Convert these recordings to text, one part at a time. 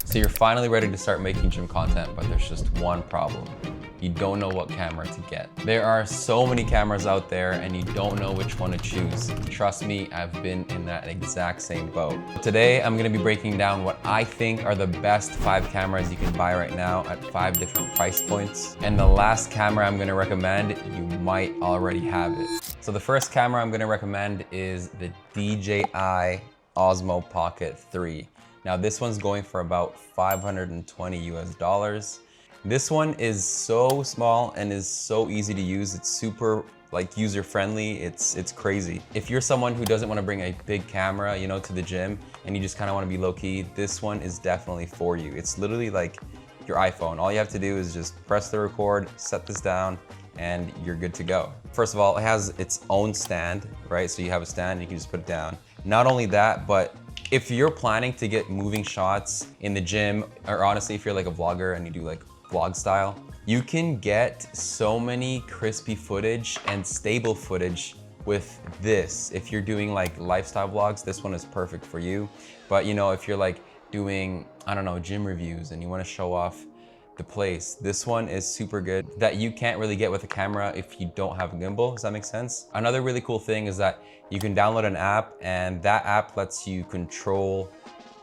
So you're finally ready to start making gym content, but there's just one problem. You don't know what camera to get. There are so many cameras out there and you don't know which one to choose. Trust me, I've been in that exact same boat. Today, I'm gonna be breaking down what I think are the best 5 cameras you can buy right now at 5 different price points. And the last camera I'm gonna recommend, you might already have it. So the first camera I'm gonna recommend is the DJI Osmo Pocket 3. Now this one's going for about 520 US dollars. This one is so small and is so easy to use. It's super user friendly. It's crazy. If you're someone who doesn't want to bring a big camera, you know, to the gym and you just kind of want to be low key, this one is definitely for you. It's literally like your iPhone. All you have to do is just press the record, set this down, and you're good to go. First of all, it has its own stand, right? So you have a stand, you can just put it down. Not only that, but if you're planning to get moving shots in the gym, or honestly, if you're like a vlogger and you do like vlog style, you can get so many crispy footage and stable footage with this. If you're doing like lifestyle vlogs, this one is perfect for you. But you know, if you're like doing, I don't know, gym reviews and you want to show off the place, this one is super good that you can't really get with a camera if you don't have a gimbal. Does that make sense? Another really cool thing is that you can download an app and that app lets you control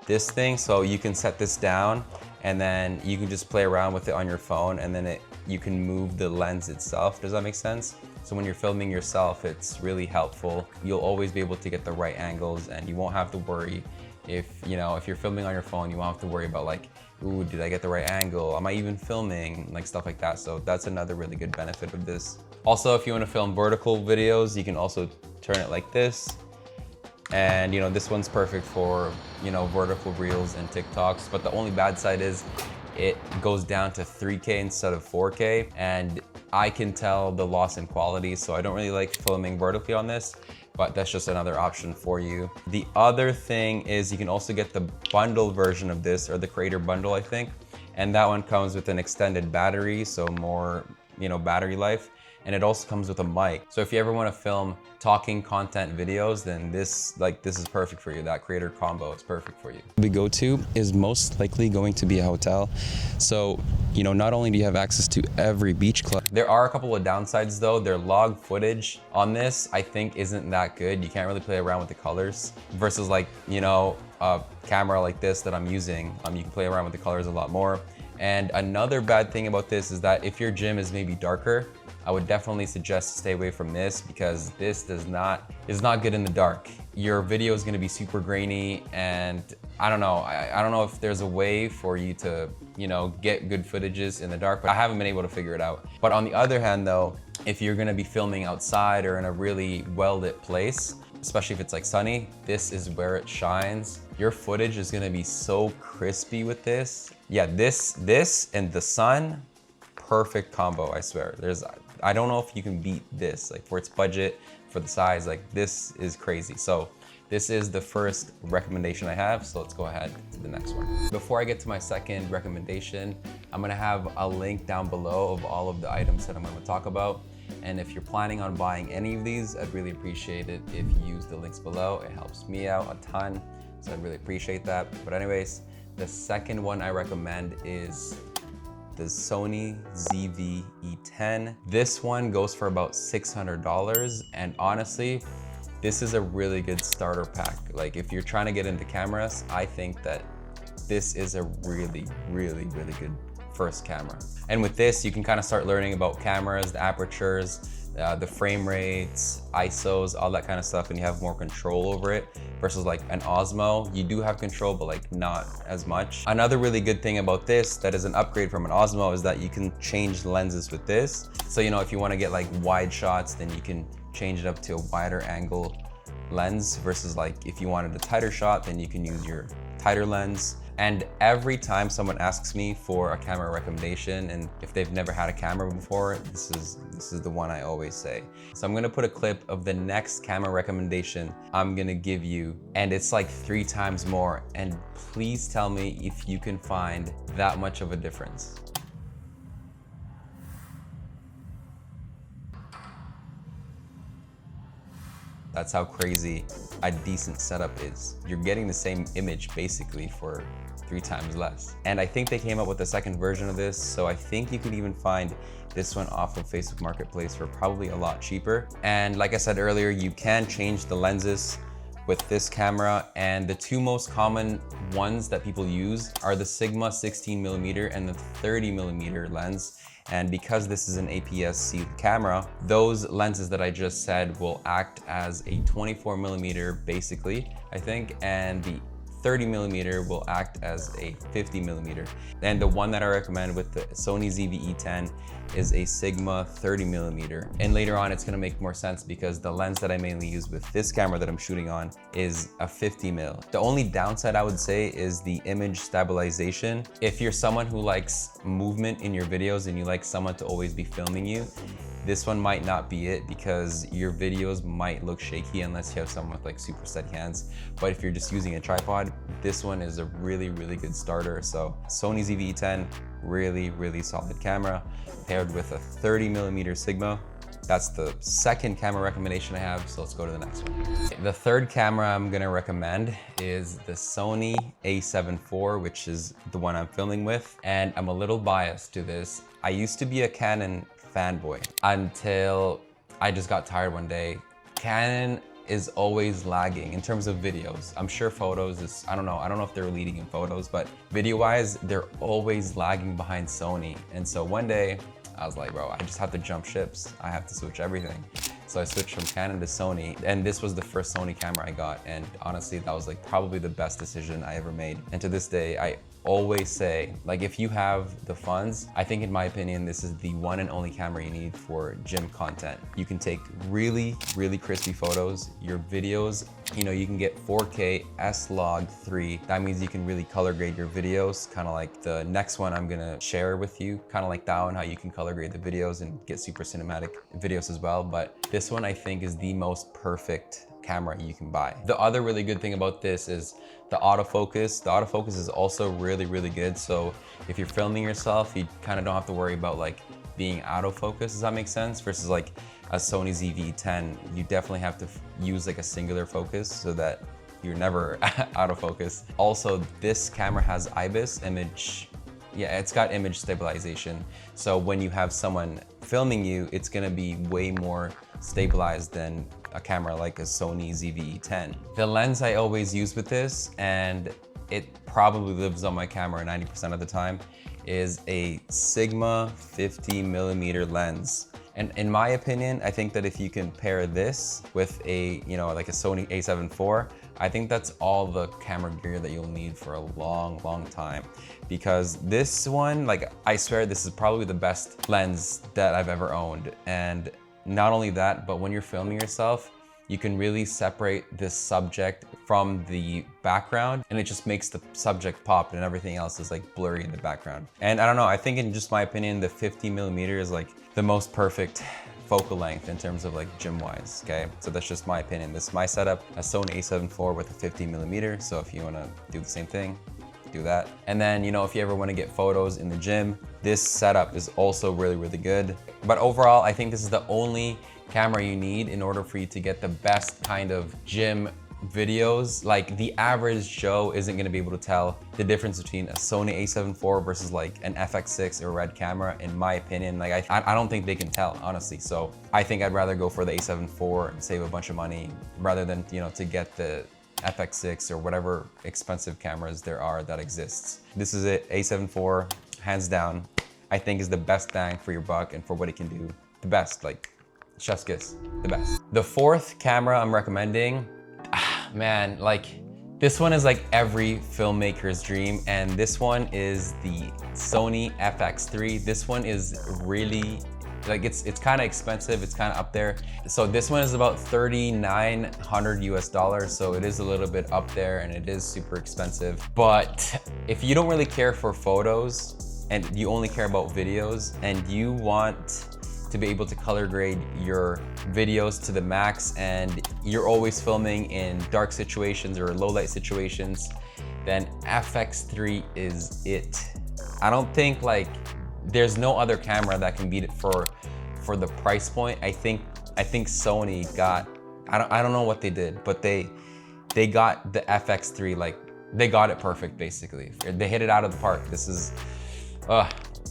this thing. So you can set this down and then you can just play around with it on your phone, and then you can move the lens itself. Does that make sense? So when you're filming yourself, it's really helpful. You'll always be able to get the right angles and you won't have to worry if you're filming on your phone, you won't have to worry about like, ooh, did I get the right angle? Am I even filming? Like stuff like that. So that's another really good benefit of this. Also, if you want to film vertical videos, you can also turn it like this. And this one's perfect for, vertical reels and TikToks. But the only bad side is it goes down to 3K instead of 4K. And I can tell the loss in quality. So I don't really like filming vertically on this, but that's just another option for you. The other thing is you can also get the bundle version of this, or the creator bundle, I think. And that one comes with an extended battery, so more, battery life. And it also comes with a mic. So if you ever want to film talking content videos, then this is perfect for you. That creator combo is perfect for you. The go-to is most likely going to be a hotel. So, not only do you have access to every beach club. There are a couple of downsides though. Their log footage on this, I think, isn't that good. You can't really play around with the colors versus like, a camera like this that I'm using. You can play around with the colors a lot more. And another bad thing about this is that if your gym is maybe darker, I would definitely suggest to stay away from this, because this is not good in the dark. Your video is gonna be super grainy, and I don't know. I don't know if there's a way for you to, get good footages in the dark, but I haven't been able to figure it out. But on the other hand though, if you're gonna be filming outside or in a really well-lit place, especially if it's like sunny, this is where it shines. Your footage is gonna be so crispy with this. Yeah, this and the sun, perfect combo, I swear. I don't know if you can beat this, like for its budget, for the size, like this is crazy. So this is the first recommendation I have, so let's go ahead to the next one. Before I get to my second recommendation, I'm gonna have a link down below of all of the items that I'm gonna talk about. And if you're planning on buying any of these, I'd really appreciate it if you use the links below. It helps me out a ton, so I'd really appreciate that. But anyways, the second one I recommend is the Sony ZV-E10. This one goes for about $600, and honestly, this is a really good starter pack. Like if you're trying to get into cameras, I think that this is a really, really, really good first camera. And with this, you can kind of start learning about cameras, the apertures, the frame rates, ISOs, all that kind of stuff, and you have more control over it versus like an Osmo. You do have control, but like not as much. Another really good thing about this that is an upgrade from an Osmo is that you can change lenses with this. So, if you want to get like wide shots, then you can change it up to a wider angle lens versus like if you wanted a tighter shot, then you can use your tighter lens. And every time someone asks me for a camera recommendation, and if they've never had a camera before, this is the one I always say. So I'm gonna put a clip of the next camera recommendation I'm gonna give you, and it's like 3 times more. And please tell me if you can find that much of a difference. That's how crazy a decent setup is. You're getting the same image basically for 3 times less. And I think they came up with a second version of this, so I think you could even find this one off of Facebook Marketplace for probably a lot cheaper. And like I said earlier, you can change the lenses with this camera, and the 2 most common ones that people use are the Sigma 16mm and the 30mm lens. And because this is an APS-C camera, those lenses that I just said will act as a 24mm basically, I think, and the 30mm will act as a 50mm. And the one that I recommend with the Sony ZV-E10 is a Sigma 30mm. And later on, it's gonna make more sense because the lens that I mainly use with this camera that I'm shooting on is a 50mm. The only downside I would say is the image stabilization. If you're someone who likes movement in your videos and you like someone to always be filming you, this one might not be it because your videos might look shaky unless you have someone with like super steady hands. But if you're just using a tripod, this one is a really, really good starter. So Sony ZV-E10, really solid camera paired with a 30mm Sigma. That's the second camera recommendation I have, so let's go to the next one. The third camera I'm gonna recommend is the Sony a7 IV, which is the one I'm filming with. And I'm a little biased to this. I used to be a Canon fanboy until I just got tired one day. Canon is always lagging in terms of videos. I'm sure photos is, I don't know if they're leading in photos, but video-wise, they're always lagging behind Sony. And so one day, I was like, bro, I just have to jump ships. I have to switch everything. So I switched from Canon to Sony, and this was the first Sony camera I got. And honestly, that was like probably the best decision I ever made. And to this day, I always say, like, if you have the funds, I think in my opinion, this is the one and only camera you need for gym content. You can take really crispy photos. Your videos, you know, you can get 4K S-Log 3. That means you can really color grade your videos, kind of like the next one I'm gonna share with you, kind of like that one, how you can color grade the videos and get super cinematic videos as well. But this one I think is the most perfect camera you can buy. The other really good thing about this is the autofocus. The autofocus is also really good. So if you're filming yourself, you kind of don't have to worry about like being out of focus, does that make sense? Versus like a Sony ZV-10, you definitely have to use like a singular focus so that you're never out of focus. Also, this camera has IBIS image. Yeah, it's got image stabilization. So when you have someone filming you, it's gonna be way more stabilized than a camera like a Sony ZV-E10. The lens I always use with this, and it probably lives on my camera 90% of the time, is a Sigma 50mm lens. And in my opinion, I think that if you can pair this with a, you know, like a Sony a7 IV, I think that's all the camera gear that you'll need for a long time. Because this one, like, I swear this is probably the best lens that I've ever owned. And not only that, but when you're filming yourself, you can really separate this subject from the background, and it just makes the subject pop and everything else is like blurry in the background. And I don't know, I think in just my opinion, the 50mm is like the most perfect focal length in terms of like gym wise, okay? So that's just my opinion. This is my setup, a Sony a7 IV with a 50mm. So if you wanna do the same thing, do that. And then, you know, if you ever wanna get photos in the gym, this setup is also really good. But overall, I think this is the only camera you need in order for you to get the best kind of gym videos. Like the average Joe isn't gonna be able to tell the difference between a Sony a7 IV versus like an FX6 or Red camera, in my opinion. Like I don't think they can tell, honestly. So I think I'd rather go for the a7 IV and save a bunch of money rather than, you know, to get the FX6 or whatever expensive cameras there are that exists. This is it, a7 IV, hands down, I think is the best bang for your buck and for what it can do. The best, like, chef's kiss, the best. The fourth camera I'm recommending, man, like, this one is like every filmmaker's dream, and this one is the Sony FX3. This one is really, like, it's kind of expensive, it's kind of up there. So this one is about $3,900 US, so it is a little bit up there and it is super expensive. But if you don't really care for photos and you only care about videos and you want to be able to color grade your videos to the max and you're always filming in dark situations or low light situations, then FX3 is it. I don't think, like, there's no other camera that can beat it for the price point. I think Sony got, I don't know what they did, but they got the FX3 like they got it perfect basically. They hit it out of the park. This is,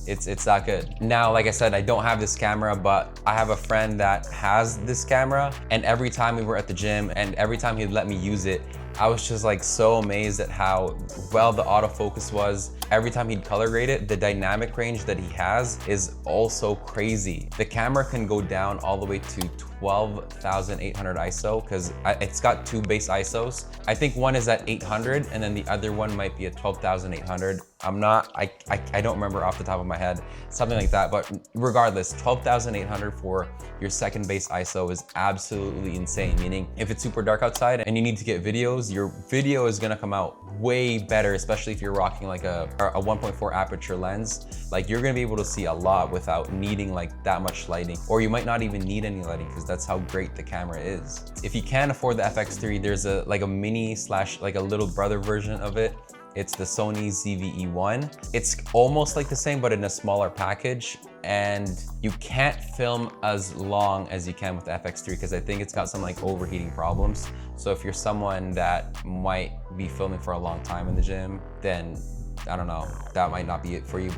it's that good. Now, like I said, I don't have this camera, but I have a friend that has this camera, and every time we were at the gym and every time he'd let me use it, I was just like so amazed at how well the autofocus was. Every time he'd color grade it, the dynamic range that he has is also crazy. The camera can go down all the way to 12,800 ISO because it's got two base ISOs. I think one is at 800 and then the other one might be at 12,800. I don't remember off the top of my head, something like that. But regardless, 12,800 for your second base ISO is absolutely insane. Meaning if it's super dark outside and you need to get videos, your video is gonna come out way better, especially if you're rocking like a 1.4 aperture lens. Like you're gonna be able to see a lot without needing like that much lighting, or you might not even need any lighting because that's how great the camera is. If you can't afford the FX3, there's a mini slash like a little brother version of it. It's the Sony ZV-E1. It's almost like the same, but in a smaller package. And you can't film as long as you can with the FX3 because I think it's got some like overheating problems. So if you're someone that might be filming for a long time in the gym, then I don't know, that might not be it for you,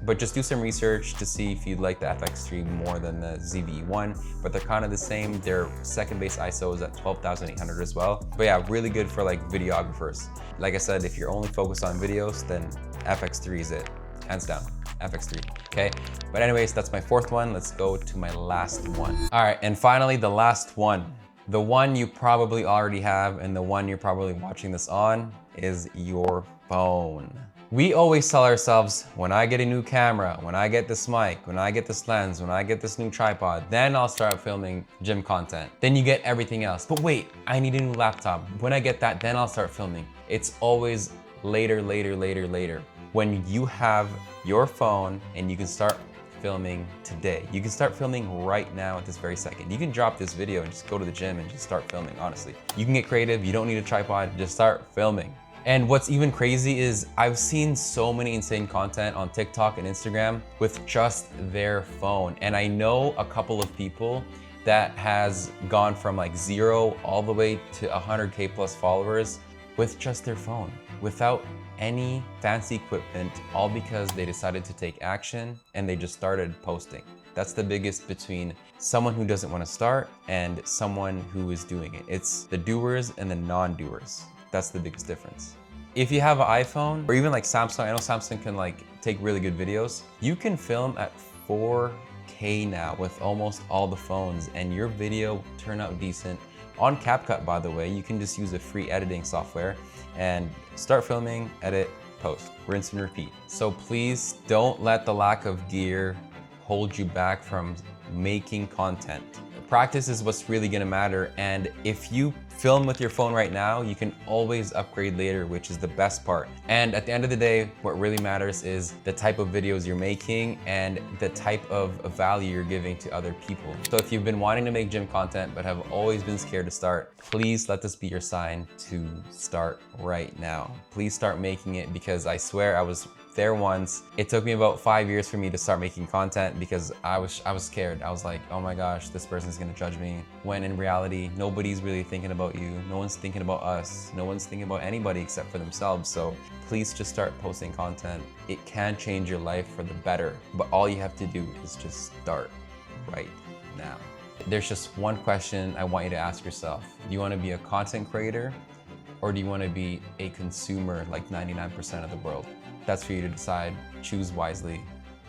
but just do some research to see if you'd like the FX3 more than the ZV-E1, but they're kind of the same. Their second base ISO is at 12,800 as well. But yeah, really good for like videographers. Like I said, if you're only focused on videos, then FX3 is it, hands down. FX3, okay? But anyways, that's my fourth one. Let's go to my last one. All right, and finally, the last one. The one you probably already have and the one you're probably watching this on is your phone. We always tell ourselves, when I get a new camera, when I get this mic, when I get this lens, when I get this new tripod, then I'll start filming gym content. Then you get everything else. But wait, I need a new laptop. When I get that, then I'll start filming. It's always later, later, later, later. When you have your phone and you can start filming today. You can start filming right now at this very second. You can drop this video and just go to the gym and just start filming, honestly. You can get creative, you don't need a tripod, just start filming. And what's even crazy is I've seen so many insane content on TikTok and Instagram with just their phone. And I know a couple of people that has gone from like 0 all the way to 100K plus followers with just their phone, without any fancy equipment, all because they decided to take action and they just started posting. That's the biggest between someone who doesn't want to start and someone who is doing it. It's the doers and the non-doers. That's the biggest difference. If you have an iPhone or even like Samsung, I know Samsung can like take really good videos. You can film at 4K now with almost all the phones and your video will turn out decent. On CapCut, by the way, you can just use a free editing software and start filming, edit, post, rinse and repeat. So please don't let the lack of gear hold you back from making content. Practice is what's really gonna matter, and if you film with your phone right now, you can always upgrade later, which is the best part. And at the end of the day, what really matters is the type of videos you're making and the type of value you're giving to other people. So if you've been wanting to make gym content but have always been scared to start, please let this be your sign to start right now. Please start making it, because I swear I was there once. It took me about 5 years for me to start making content because I was scared. I was like, oh my gosh, this person's gonna judge me. When in reality, nobody's really thinking about you. No one's thinking about us. No one's thinking about anybody except for themselves. So please just start posting content. It can change your life for the better, but all you have to do is just start right now. There's just one question I want you to ask yourself. Do you want to be a content creator, or do you want to be a consumer like 99% of the world? That's for you to decide. Choose wisely.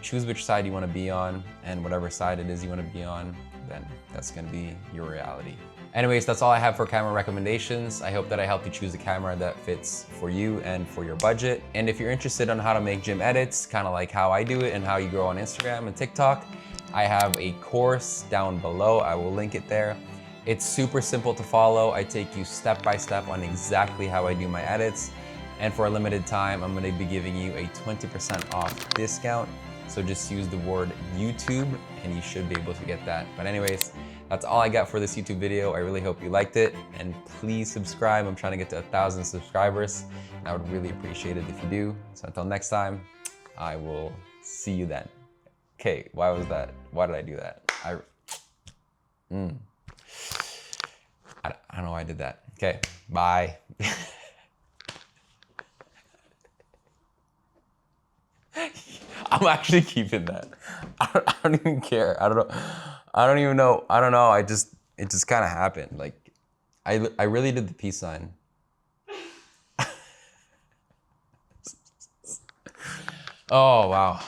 Choose which side you want to be on, and whatever side it is you want to be on, then that's going to be your reality. Anyways, that's all I have for camera recommendations. I hope that I helped you choose a camera that fits for you and for your budget. And if you're interested on how to make gym edits, kind of like how I do it and how you grow on Instagram and TikTok, I have a course down below. I will link it there. It's super simple to follow. I take you step by step on exactly how I do my edits. And for a limited time, I'm gonna be giving you a 20% off discount. So just use the word YouTube and you should be able to get that. But anyways, that's all I got for this YouTube video. I really hope you liked it, and please subscribe. I'm trying to get to 1,000 subscribers. I would really appreciate it if you do. So until next time, I will see you then. Okay, why was that? Why did I do that? I don't know why I did that. Okay, bye. I'm actually keeping that. I don't even care. I don't know. I don't even know. I don't know. It just kind of happened. Like, I really did the peace sign. Oh, wow.